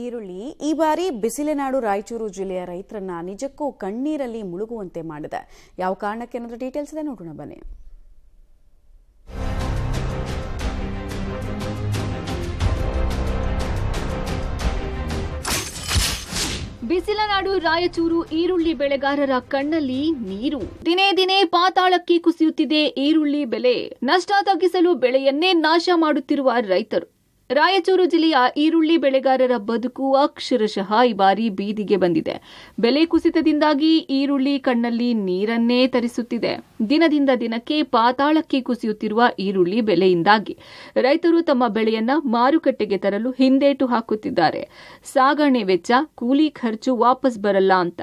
ಈರುಳ್ಳಿ ಈ ಬಾರಿ ಬಿಸಿಲೆನಾಡು ರಾಯಚೂರು ಜಿಲ್ಲೆಯ ರೈತರನ್ನ ನಿಜಕ್ಕೂ ಕಣ್ಣೀರಲ್ಲಿ ಮುಳುಗುವಂತೆ ಮಾಡಿದೆ. ಯಾವ ಕಾರಣಕ್ಕೆ ಅನ್ನೋದು ಡೀಟೇಲ್ಸ್ ಇದೆ, ನೋಡೋಣ ಬನ್ನಿ. ಬಿಸಿಲನಾಡು ರಾಯಚೂರು ಈರುಳ್ಳಿ ಬೆಳೆಗಾರರ ಕಣ್ಣಲ್ಲಿ ನೀರು. ದಿನೇ ದಿನೇ ಪಾತಾಳಕ್ಕೆ ಕುಸಿಯುತ್ತಿದೆ ಈರುಳ್ಳಿ ಬೆಲೆ. ನಷ್ಟ ತಗ್ಗಿಸಲು ಬೆಳೆಯನ್ನೇ ನಾಶ ಮಾಡುತ್ತಿರುವ ರೈತರು. ರಾಯಚೂರು ಜಿಲ್ಲೆಯ ಈರುಳ್ಳಿ ಬೆಳೆಗಾರರ ಬದುಕು ಅಕ್ಷರಶಃ ಈ ಬಾರಿ ಬೀದಿಗೆ ಬಂದಿದೆ. ಬೆಲೆ ಕುಸಿತದಿಂದಾಗಿ ಈರುಳ್ಳಿ ಕಣ್ಣಲ್ಲಿ ನೀರನ್ನೇ ತರಿಸುತ್ತಿದೆ. ದಿನದಿಂದ ದಿನಕ್ಕೆ ಪಾತಾಳಕ್ಕೆ ಕುಸಿಯುತ್ತಿರುವ ಈರುಳ್ಳಿ ಬೆಲೆಯಿಂದಾಗಿ ರೈತರು ತಮ್ಮ ಬೆಳೆಯನ್ನ ಮಾರುಕಟ್ಟೆಗೆ ತರಲು ಹಿಂದೇಟು ಹಾಕುತ್ತಿದ್ದಾರೆ. ಸಾಗಣೆ ವೆಚ್ಚ, ಕೂಲಿ ಖರ್ಚು ವಾಪಸ್ ಬರಲ್ಲ ಅಂತ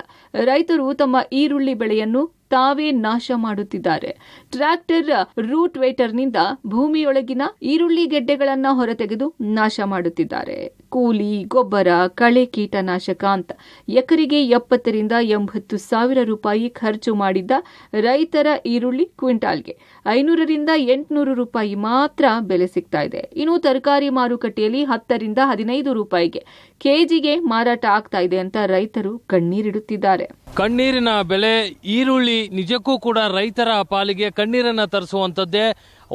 ರೈತರು ತಮ್ಮ ಈರುಳ್ಳಿ ಬೆಳೆಯನ್ನು ತಾವೇ ನಾಶ ಮಾಡುತ್ತಿದ್ದಾರೆ. ಟ್ರ್ಯಾಕ್ಟರ್ ರೂಟ್ ವೇಟರ್ನಿಂದ ಭೂಮಿಯೊಳಗಿನ ಈರುಳ್ಳಿ ಗೆಡ್ಡೆಗಳನ್ನ ಹೊರತೆಗೆದು ನಾಶ ಮಾಡುತ್ತಿದ್ದಾರೆ. ಕೂಲಿ, ಗೊಬ್ಬರ, ಕಳೆ ಕೀಟನಾಶಕ ಅಂತ ಎಕರೆಗೆ 70 ರಿಂದ 80 ಸಾವಿರ ರೂಪಾಯಿ ಖರ್ಚು ಮಾಡಿದ್ದ ರೈತರ ಈರುಳ್ಳಿ ಕ್ವಿಂಟಾಲ್ಗೆ 500 ರಿಂದ 800 ರೂಪಾಯಿ ಮಾತ್ರ ಬೆಲೆ ಸಿಗ್ತಾ ಇದೆ. ಇನ್ನು ತರಕಾರಿ ಮಾರುಕಟ್ಟೆಯಲ್ಲಿ 10 ರಿಂದ 15 ರೂಪಾಯಿಗೆ ಕೆಜಿಗೆ ಮಾರಾಟ ಆಗ್ತಾ ಇದೆ ಅಂತ ರೈತರು ಕಣ್ಣೀರಿಡುತ್ತಿದ್ದಾರೆ. ಕಣ್ಣೀರಿನ ಬೆಲೆ ಈರುಳ್ಳಿ ನಿಜಕ್ಕೂ ಕೂಡ ರೈತರ ಪಾಲಿಗೆ ಕಣ್ಣೀರನ್ನ ತರಿಸುವಂತದ್ದೇ.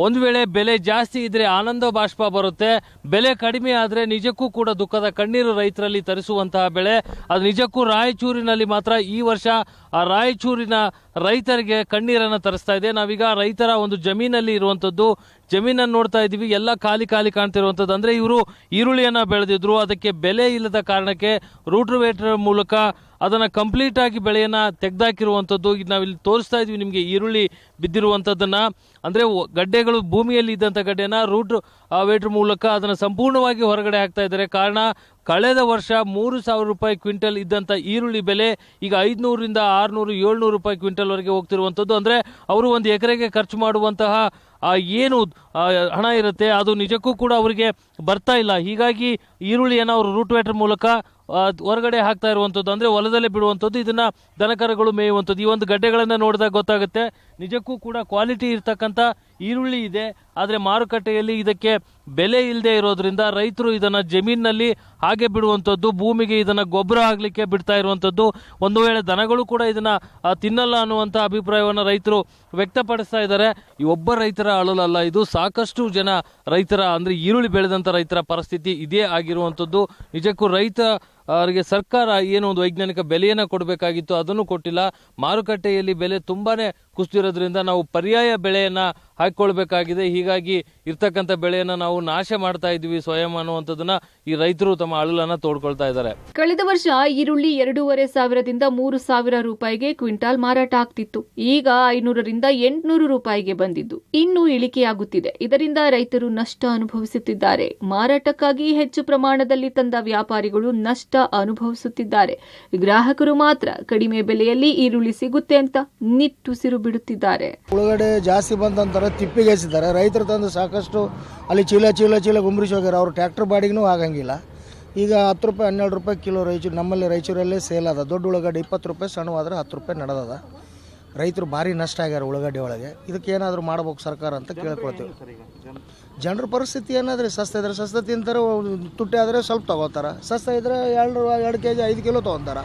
ಒಂದು ವೇಳೆ ಬೆಲೆ ಜಾಸ್ತಿ ಇದ್ರೆ ಆನಂದ ಬಾಷ್ಪ ಬರುತ್ತೆ, ಬೆಲೆ ಕಡಿಮೆ ಆದ್ರೆ ನಿಜಕ್ಕೂ ಕೂಡ ದುಃಖದ ಕಣ್ಣೀರು ರೈತರಲ್ಲಿ ತರಿಸುವಂತಹ ಬೆಳೆ. ಅದು ನಿಜಕ್ಕೂ ರಾಯಚೂರಿನಲ್ಲಿ ಮಾತ್ರ ಈ ವರ್ಷ ಆ ರಾಯಚೂರಿನ ರೈತರಿಗೆ ಕಣ್ಣೀರನ್ನು ತರಿಸ್ತಾ ಇದೆ. ನಾವೀಗ ರೈತರ ಒಂದು ಜಮೀನಲ್ಲಿ ಇರುವಂತದ್ದು, ಜಮೀನನ್ನು ನೋಡ್ತಾ ಇದೀವಿ, ಎಲ್ಲ ಖಾಲಿ ಕಾಣ್ತಿರುವಂತದ್ದು. ಅಂದ್ರೆ ಇವರು ಈರುಳ್ಳಿಯನ್ನ ಬೆಳೆದಿದ್ರು, ಅದಕ್ಕೆ ಬೆಲೆ ಇಲ್ಲದ ಕಾರಣಕ್ಕೆ ರೂಟ್ವೇಟರ್ ಮೂಲಕ ಅದನ್ನ ಕಂಪ್ಲೀಟ್ ಆಗಿ ಬೆಳೆಯನ್ನ ತೆಗೆದಾಕಿರುವಂತದ್ದು. ನಾವಿಲ್ಲಿ ತೋರಿಸ್ತಾ ಇದೀವಿ ನಿಮಗೆ ಈರುಳ್ಳಿ ಬಿದ್ದಿರುವಂತದ್ದನ್ನ. ಅಂದ್ರೆ ಗಡ್ಡೆಗಳು ಭೂಮಿಯಲ್ಲಿ ಇದ್ದಂತ ಗಡ್ಡೆನ ರೂಟ್ ವೇಟರ್ ಮೂಲಕ ಅದನ್ನ ಸಂಪೂರ್ಣವಾಗಿ ಹೊರಗಡೆ ಹಾಕ್ತಾ ಇದ್ದಾರೆ. ಕಾರಣ, ಕಳೆದ ವರ್ಷ 3,000 ರೂಪಾಯಿ ಕ್ವಿಂಟಲ್ ಇದ್ದಂತ ಈರುಳ್ಳಿ ಬೆಲೆ ಈಗ 500 ರಿಂದ 600, 700 ರೂಪಾಯಿ ಕ್ವಿಂಟಲ್ ವರೆಗೆ ಹೋಗ್ತಿರುವಂತದ್ದು. ಅಂದ್ರೆ ಅವರು ಒಂದು ಎಕರೆಗೆ ಖರ್ಚು ಮಾಡುವಂತಹ ಏನು ಹಣ ಇರುತ್ತೆ ಅದು ನಿಜಕ್ಕೂ ಕೂಡ ಅವರಿಗೆ ಬರ್ತಾ ಇಲ್ಲ. ಹೀಗಾಗಿ ಈರುಳ್ಳಿಯನ್ನು ಅವರು ರೂಟ್ ವೇಟರ್ ಮೂಲಕ ಹೊರಗಡೆ ಹಾಕ್ತಾ ಇರುವಂಥದ್ದು, ಅಂದ್ರೆ ಹೊಲದಲ್ಲೇ ಬಿಡುವಂಥದ್ದು, ಇದನ್ನ ದನಕರುಗಳು ಮೇಯುವಂಥದ್ದು. ಈ ಒಂದು ಗಡ್ಡೆಗಳನ್ನ ನೋಡಿದಾಗ ಗೊತ್ತಾಗುತ್ತೆ ನಿಜಕ್ಕೂ ಕೂಡ ಕ್ವಾಲಿಟಿ ಇರ್ತಕ್ಕಂಥ ಈರುಳ್ಳಿ ಇದೆ. ಆದರೆ ಮಾರುಕಟ್ಟೆಯಲ್ಲಿ ಇದಕ್ಕೆ ಬೆಲೆ ಇಲ್ಲದೆ ಇರೋದ್ರಿಂದ ರೈತರು ಇದನ್ನ ಜಮೀನಿನಲ್ಲಿ ಹಾಗೆ ಬಿಡುವಂಥದ್ದು, ಭೂಮಿಗೆ ಇದನ್ನ ಗೊಬ್ಬರ ಆಗ್ಲಿಕ್ಕೆ ಬಿಡ್ತಾ ಇರುವಂಥದ್ದು. ಒಂದು ವೇಳೆ ದನಗಳು ಕೂಡ ಇದನ್ನ ತಿನ್ನಲ್ಲ ಅನ್ನುವಂಥ ಅಭಿಪ್ರಾಯವನ್ನು ರೈತರು ವ್ಯಕ್ತಪಡಿಸ್ತಾ ಇದ್ದಾರೆ. ಈ ಒಬ್ಬ ರೈತರ ಅಳಲಲ್ಲ, ಇದು ಸಾಕಷ್ಟು ಜನ ರೈತರ, ಅಂದ್ರೆ ಈರುಳ್ಳಿ ಬೆಳೆದಂತ ರೈತರ ಪರಿಸ್ಥಿತಿ ಇದೇ ಆಗಿರುವಂಥದ್ದು. ನಿಜಕ್ಕೂ ರೈತ ಅವರಿಗೆ ಸರ್ಕಾರ ಏನು ಒಂದು ವೈಜ್ಞಾನಿಕ ಬೆಲೆಯನ್ನ ಕೊಡಬೇಕಾಗಿತ್ತು, ಅದನ್ನು ಕೊಟ್ಟಿಲ್ಲ. ಮಾರುಕಟ್ಟೆಯಲ್ಲಿ ಬೆಲೆ ತುಂಬಾನೇ ಕುಸಿದಿರೋದ್ರಿಂದ ನಾವು ಪರ್ಯಾಯ ಬೆಳೆಯನ್ನ ಹಾಕೊಳ್ಬೇಕಾಗಿದೆ. ಹೀಗಾಗಿ ಇರ್ತಕ್ಕಂಥ ಬೆಳೆಯನ್ನ ನಾವು ನಾಶ ಮಾಡ್ತಾ ಇದ್ವಿ ಸ್ವಯಂ ಅನ್ನುವಂಥದ್ದನ್ನ ಈ ರೈತರು ತಮ್ಮ ಅಳಲನ್ನ ತೋಡ್ಕೊಳ್ತಾ ಇದ್ದಾರೆ. ಕಳೆದ ವರ್ಷ ಈರುಳ್ಳಿ 2,500 ರಿಂದ 3,000 ರೂಪಾಯಿಗೆ ಕ್ವಿಂಟಾಲ್ ಮಾರಾಟ ಆಗ್ತಿತ್ತು. ಈಗ 500 ರಿಂದ 800 ರೂಪಾಯಿಗೆ ಬಂದಿದ್ದು ಇನ್ನೂ ಇಳಿಕೆಯಾಗುತ್ತಿದೆ. ಇದರಿಂದ ರೈತರು ನಷ್ಟ ಅನುಭವಿಸುತ್ತಿದ್ದಾರೆ. ಮಾರಾಟಕ್ಕಾಗಿ ಹೆಚ್ಚು ಪ್ರಮಾಣದಲ್ಲಿ ತಂದ ವ್ಯಾಪಾರಿಗಳು ನಷ್ಟ ಅನುಭವಿಸುತ್ತಿದ್ದಾರೆ. ಗ್ರಾಹಕರು ಮಾತ್ರ ಕಡಿಮೆ ಬೆಲೆಯಲ್ಲಿ ಈರುಳ್ಳಿ ಸಿಗುತ್ತೆ ಅಂತ ನಿಟ್ಟುಸಿರು ಬಿಡುತ್ತಿದ್ದಾರೆ. ಉಳ್ಳಗಡೆ ಜಾಸ್ತಿ ಬಂದಂತರ ತಿಪ್ಪಿಗೆಸಿದ್ದಾರೆ. ರೈತರು ತಂದು ಸಾಕಷ್ಟು ಅಲ್ಲಿ ಚೀಲ ಗುಂಬ್ರಿಸಿ ಹೋಗ್ಯಾರ. ಅವ್ರು ಟ್ರ್ಯಾಕ್ಟರ್ ಬಾಡಿಗೂ ಆಗಂಗಿಲ್ಲ. ಈಗ 10 ರೂಪಾಯಿ 12 ರೂಪಾಯಿ ಕಿಲೋ ನಮ್ಮಲ್ಲಿ ರಾಯಚೂರಲ್ಲೇ ಸೇಲ್ ಅದ. ದೊಡ್ಡ ಉಳ್ಳಗಡ್ಡೆ 20 ರೂಪಾಯಿ, ಸಣ್ಣವಾದ್ರೆ 10 ರೂಪಾಯಿ ನಡೆದದ. ರೈತರು ಭಾರಿ ನಷ್ಟ ಆಗ್ಯಾರ ಉಳ್ಳಗಡ್ಡೆ ಒಳಗೆ. ಇದಕ್ಕೆ ಏನಾದರೂ ಮಾಡ್ಬೇಕು ಸರ್ಕಾರ ಅಂತ ಕೇಳ್ಕೊಳ್ತೀವಿ. ಜನರ ಪರಿಸ್ಥಿತಿ ಏನಾದ್ರೆ ಸಸ್ತ ಇದ್ರೆ ಸಸ್ತ ತಿಂತಾರೆ, ತುಟ್ಟಿ ಆದರೆ ಸ್ವಲ್ಪ ತೊಗೋತಾರೆ. ಸಸ್ತ ಇದ್ರೆ 2 ಕೆಜಿ 5 ಕಿಲೋ ತೊಗೊಂತಾರೆ.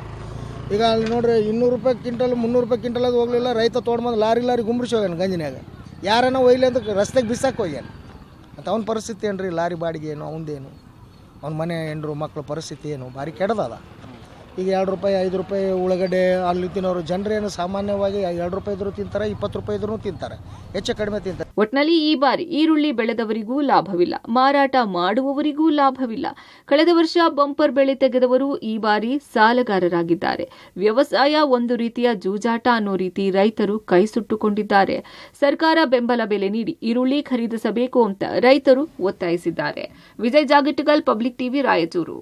ಈಗ ಅಲ್ಲಿ ನೋಡ್ರಿ 200 ರೂಪಾಯಿ ಕ್ವಿಂಟಲ್ 300 ರೂಪಾಯಿ ಕ್ವಿಂಟಲ್ ಅದು ಹೋಗಲಿಲ್ಲ. ರೈತ ತೊಗೊಂಡ್ಬಂದು ಲಾರಿ ಗುಂಬ್ರಿಸಿ ಹೋಗ್ಯಾನ ಗಂಜಿನಾಗ. ಯಾರನ್ನ ಒಯ್ಲಿ ಅಂತ ರಸ್ತೆಗೆ ಬಿಸಾಕಿ ಹೋಗ್ಯಾನ ಅಂತ. ಅವ್ನ ಪರಿಸ್ಥಿತಿ ಏನು ರೀ? ಲಾರಿ ಬಾಡಿಗೆ ಏನು, ಅವನದೇನು, ಅವ್ನ ಮನೆ ಹೆಂಡ್ರು ಮಕ್ಕಳ ಪರಿಸ್ಥಿತಿ ಏನು, ಭಾರಿ ಕೆಡದದ. ಈಗ 2 ರೂಪಾಯಿ 5 ರೂಪಾಯಿ ಉಳ್ಳಗಡ್ಡೆ ಅಲ್ಲಿ ತಿನ್ನೋರು ಜನರೇನು ಸಾಮಾನ್ಯವಾಗಿ 2 ರೂಪಾಯಿ ಇದ್ರೂ ತಿಂತಾರೆ, 20 ರೂಪಾಯಿ ಇದ್ರೂ ತಿಂತಾರೆ, ಹೆಚ್ಚು ಕಡಿಮೆ ತಿಂತಾರೆ. ಒಟ್ನಲ್ಲಿ ಈ ಬಾರಿ ಈರುಳ್ಳಿ ಬೆಳೆದವರಿಗೂ ಲಾಭವಿಲ್ಲ, ಮಾರಾಟ ಮಾಡುವವರಿಗೂ ಲಾಭವಿಲ್ಲ. ಕಳೆದ ವರ್ಷ ಬಂಪರ್ ಬೆಳೆ ತೆಗೆದವರು ಈ ಬಾರಿ ಸಾಲಗಾರರಾಗಿದ್ದಾರೆ. ವ್ಯವಸಾಯ ಒಂದು ರೀತಿಯ ಜೂಜಾಟ ಅನ್ನೋ ರೀತಿ ರೈತರು ಕೈ ಸುಟ್ಟುಕೊಂಡಿದ್ದಾರೆ. ಸರ್ಕಾರ ಬೆಂಬಲ ಬೆಲೆ ನೀಡಿ ಈರುಳ್ಳಿ ಖರೀದಿಸಬೇಕು ಅಂತ ರೈತರು ಒತ್ತಾಯಿಸಿದ್ದಾರೆ. Vijay Jagatikal, public TV, Raichur.